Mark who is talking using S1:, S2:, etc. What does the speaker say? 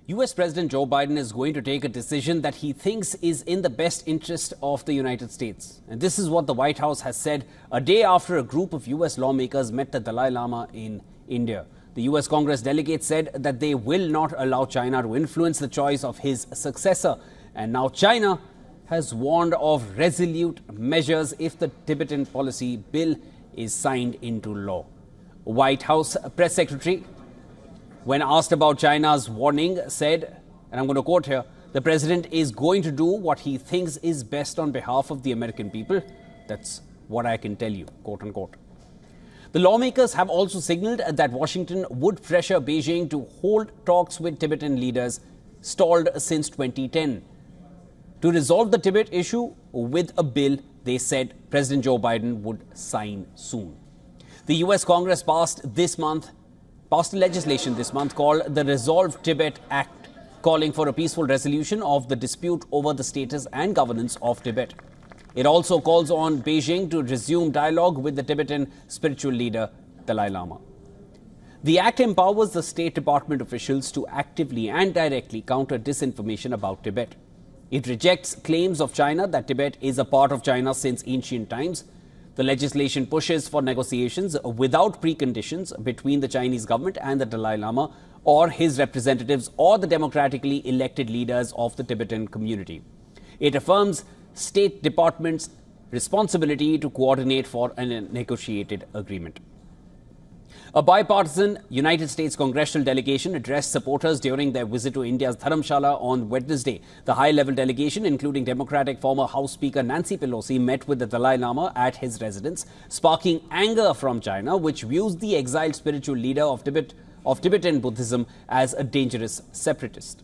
S1: US President Joe Biden is going to take a decision that he thinks is in the best interest of the United States. And this is what the White House has said a day after a group of US lawmakers met the Dalai Lama in India. The US Congress delegates said that they will not allow China to influence the choice of his successor. And now China has warned of resolute measures if the Tibetan policy bill is signed into law. White House press secretary, when asked about China's warning, said, and I'm going to quote here, the president is going to do what he thinks is best on behalf of the American people. That's what I can tell you, quote unquote. The lawmakers have also signaled that Washington would pressure Beijing to hold talks with Tibetan leaders stalled since 2010 to resolve the Tibet issue with a bill they said President Joe Biden would sign soon. The US Congress passed legislation this month called the Resolve Tibet Act, calling for a peaceful resolution of the dispute over the status and governance of Tibet. It also calls on Beijing to resume dialogue with the Tibetan spiritual leader, Dalai Lama. The act empowers the State Department officials to actively and directly counter disinformation about Tibet. It rejects claims of China that Tibet is a part of China since ancient times. The legislation pushes for negotiations without preconditions between the Chinese government and the Dalai Lama or his representatives or the democratically elected leaders of the Tibetan community. It affirms State Department's responsibility to coordinate for a negotiated agreement. A bipartisan United States congressional delegation addressed supporters during their visit to India's Dharamshala on Wednesday. The high-level delegation, including Democratic former House Speaker Nancy Pelosi, met with the Dalai Lama at his residence, sparking anger from China, which views the exiled spiritual leader of Tibetan Buddhism as a dangerous separatist.